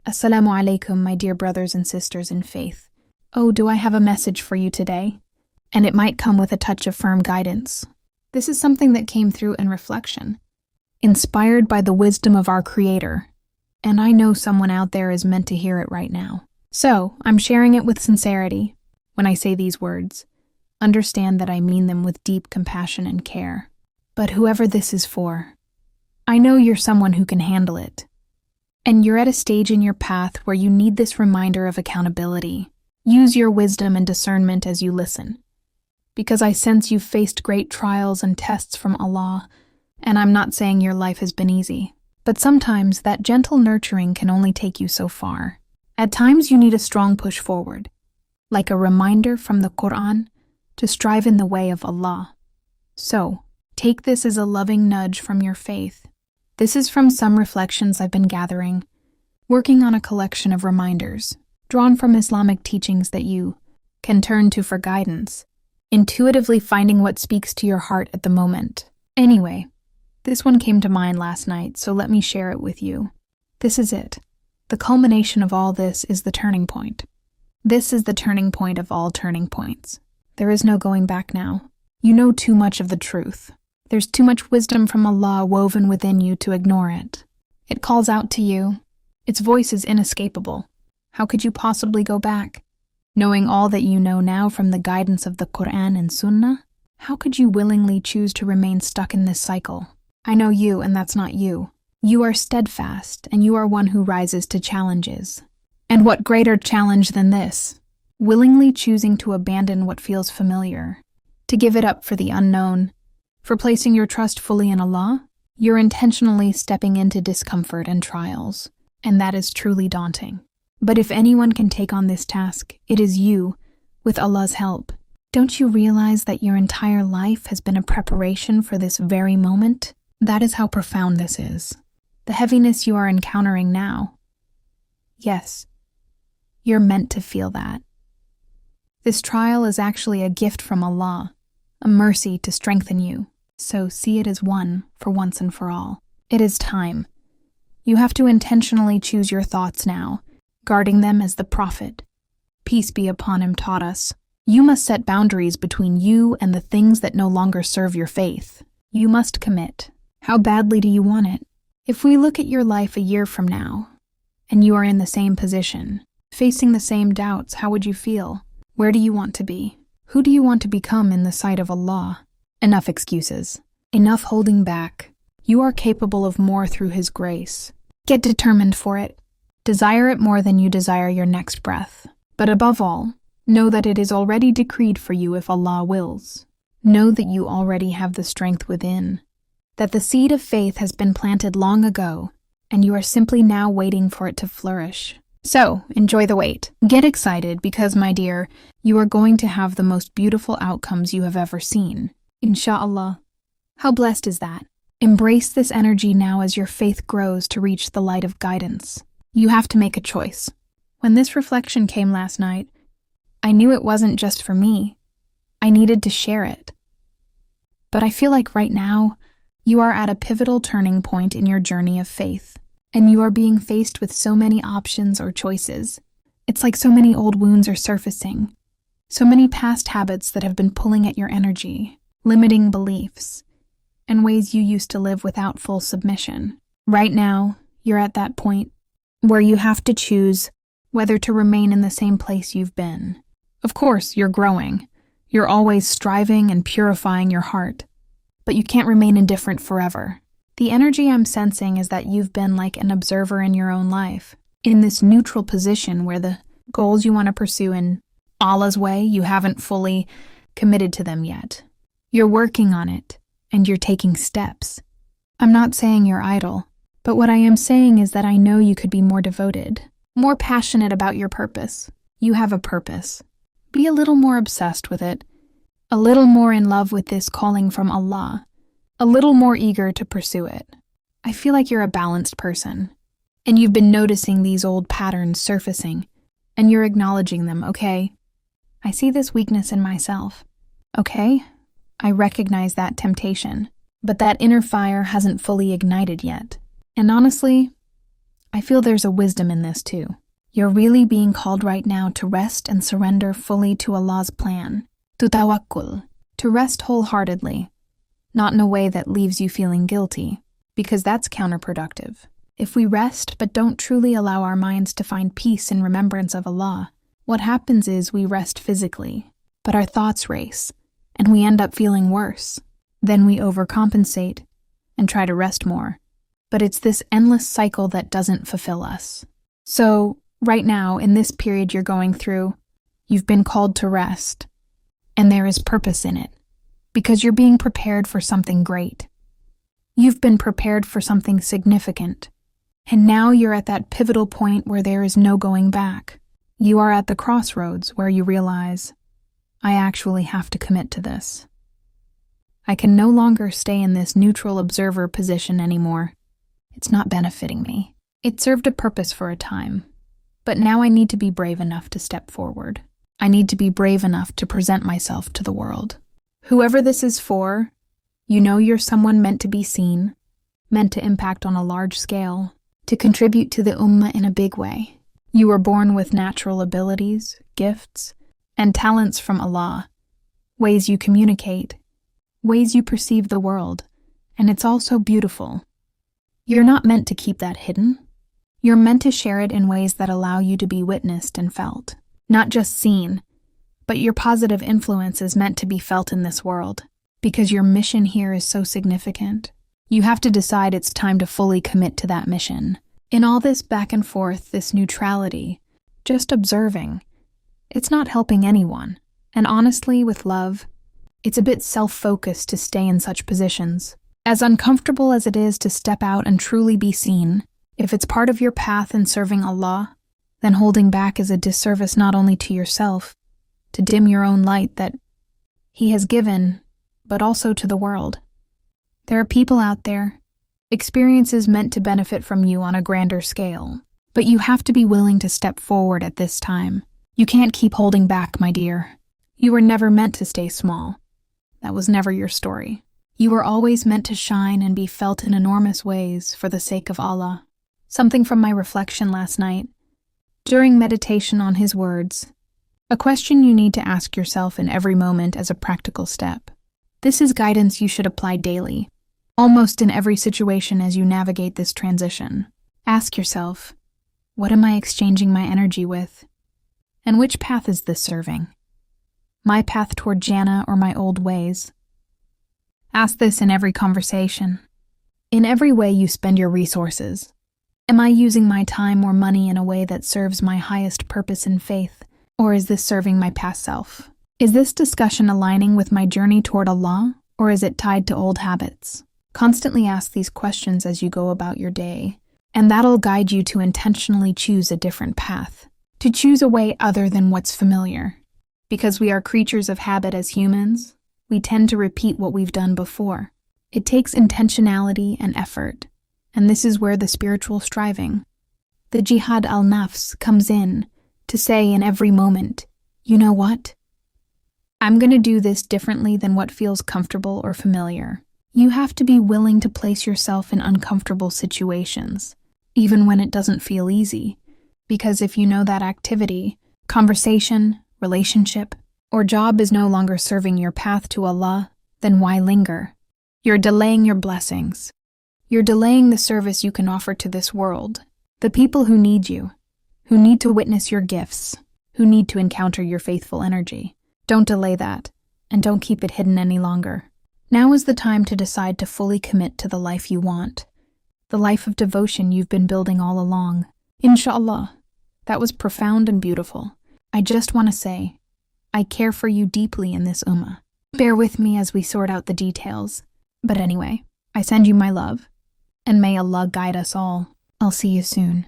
Assalamu alaikum, my dear brothers and sisters in faith. Oh, do I have a message for you today? And it might come with a touch of firm guidance. This is something that came through in reflection, inspired by the wisdom of our Creator. And I know someone out there is meant to hear it right now. So, I'm sharing it with sincerity. When I say these words, understand that I mean them with deep compassion and care. But whoever this is for, I know you're someone who can handle it. And you're at a stage in your path where you need this reminder of accountability. Use your wisdom and discernment as you listen. Because I sense you've faced great trials and tests from Allah, and I'm not saying your life has been easy. But sometimes that gentle nurturing can only take you so far. At times you need a strong push forward, like a reminder from the Quran to strive in the way of Allah. So, take this as a loving nudge from your faith. This is from some reflections I've been gathering, working on a collection of reminders, drawn from Islamic teachings that you can turn to for guidance, intuitively finding what speaks to your heart at the moment. Anyway, this one came to mind last night, so let me share it with you. This is it. The culmination of all this is the turning point. This is the turning point of all turning points. There is no going back now. You know too much of the truth. There's too much wisdom from Allah woven within you to ignore it. It calls out to you. Its voice is inescapable. How could you possibly go back? Knowing all that you know now from the guidance of the Quran and Sunnah, how could you willingly choose to remain stuck in this cycle? I know you, and that's not you. You are steadfast, and you are one who rises to challenges. And what greater challenge than this? Willingly choosing to abandon what feels familiar, to give it up for the unknown. For placing your trust fully in Allah, you're intentionally stepping into discomfort and trials, and that is truly daunting. But if anyone can take on this task, it is you, with Allah's help. Don't you realize that your entire life has been a preparation for this very moment? That is how profound this is. The heaviness you are encountering now. Yes, you're meant to feel that. This trial is actually a gift from Allah, a mercy to strengthen you. So see it as one for once and for all. It is time. You have to intentionally choose your thoughts now, guarding them as the Prophet, peace be upon him, taught us. You must set boundaries between you and the things that no longer serve your faith. You must commit. How badly do you want it? If we look at your life a year from now, and you are in the same position, facing the same doubts, how would you feel? Where do you want to be? Who do you want to become in the sight of Allah? Enough excuses. Enough holding back. You are capable of more through His grace. Get determined for it. Desire it more than you desire your next breath. But above all, know that it is already decreed for you if Allah wills. Know that you already have the strength within. That the seed of faith has been planted long ago, and you are simply now waiting for it to flourish. So, enjoy the wait. Get excited because, my dear, you are going to have the most beautiful outcomes you have ever seen. Insha'Allah. How blessed is that? Embrace this energy now as your faith grows to reach the light of guidance. You have to make a choice. When this reflection came last night, I knew it wasn't just for me. I needed to share it. But I feel like right now, you are at a pivotal turning point in your journey of faith, and you are being faced with so many options or choices. It's like so many old wounds are surfacing, so many past habits that have been pulling at your energy, limiting beliefs, and ways you used to live without full submission. Right now, you're at that point where you have to choose whether to remain in the same place you've been. Of course, you're growing. You're always striving and purifying your heart. But you can't remain indifferent forever. The energy I'm sensing is that you've been like an observer in your own life, in this neutral position where the goals you want to pursue in Allah's way, you haven't fully committed to them yet. You're working on it, and you're taking steps. I'm not saying you're idle, but what I am saying is that I know you could be more devoted, more passionate about your purpose. You have a purpose. Be a little more obsessed with it, a little more in love with this calling from Allah, a little more eager to pursue it. I feel like you're a balanced person, and you've been noticing these old patterns surfacing, and you're acknowledging them, okay? I see this weakness in myself, okay? I recognize that temptation, but that inner fire hasn't fully ignited yet. And honestly, I feel there's a wisdom in this too. You're really being called right now to rest and surrender fully to Allah's plan. To tawakkul, to rest wholeheartedly, not in a way that leaves you feeling guilty, because that's counterproductive. If we rest but don't truly allow our minds to find peace in remembrance of Allah, what happens is we rest physically, but our thoughts race, and we end up feeling worse. Then we overcompensate and try to rest more. But it's this endless cycle that doesn't fulfill us. So, right now, in this period you're going through, you've been called to rest, and there is purpose in it, because you're being prepared for something great. You've been prepared for something significant, and now you're at that pivotal point where there is no going back. You are at the crossroads where you realize, I actually have to commit to this. I can no longer stay in this neutral observer position anymore. It's not benefiting me. It served a purpose for a time, but now I need to be brave enough to step forward. I need to be brave enough to present myself to the world. Whoever this is for, you know you're someone meant to be seen, meant to impact on a large scale, to contribute to the ummah in a big way. You were born with natural abilities, gifts, and talents from Allah, ways you communicate, ways you perceive the world, and it's all so beautiful. You're not meant to keep that hidden. You're meant to share it in ways that allow you to be witnessed and felt. Not just seen, but your positive influence is meant to be felt in this world, because your mission here is so significant. You have to decide it's time to fully commit to that mission. In all this back and forth, this neutrality, just observing, it's not helping anyone. And honestly, with love, it's a bit self-focused to stay in such positions. As uncomfortable as it is to step out and truly be seen, if it's part of your path in serving Allah, then holding back is a disservice not only to yourself, to dim your own light that He has given, but also to the world. There are people out there, experiences meant to benefit from you on a grander scale, but you have to be willing to step forward at this time. You can't keep holding back, my dear. You were never meant to stay small. That was never your story. You were always meant to shine and be felt in enormous ways for the sake of Allah. Something from my reflection last night, during meditation on His words, a question you need to ask yourself in every moment as a practical step. This is guidance you should apply daily, almost in every situation as you navigate this transition. Ask yourself, what am I exchanging my energy with? And which path is this serving? My path toward Jannah or my old ways? Ask this in every conversation. In every way you spend your resources. Am I using my time or money in a way that serves my highest purpose in faith, or is this serving my past self? Is this discussion aligning with my journey toward Allah, or is it tied to old habits? Constantly ask these questions as you go about your day, and that'll guide you to intentionally choose a different path, to choose a way other than what's familiar. Because we are creatures of habit as humans, we tend to repeat what we've done before. It takes intentionality and effort, and this is where the spiritual striving, the jihad al-nafs, comes in, to say in every moment, you know what? I'm going to do this differently than what feels comfortable or familiar. You have to be willing to place yourself in uncomfortable situations, even when it doesn't feel easy, because if you know that activity, conversation, relationship, or job is no longer serving your path to Allah, then why linger? You're delaying your blessings. You're delaying the service you can offer to this world, the people who need you, who need to witness your gifts, who need to encounter your faithful energy. Don't delay that, and don't keep it hidden any longer. Now is the time to decide to fully commit to the life you want, the life of devotion you've been building all along. Insha'Allah. That was profound and beautiful. I just want to say, I care for you deeply in this ummah. Bear with me as we sort out the details. But anyway, I send you my love, and may Allah guide us all. I'll see you soon.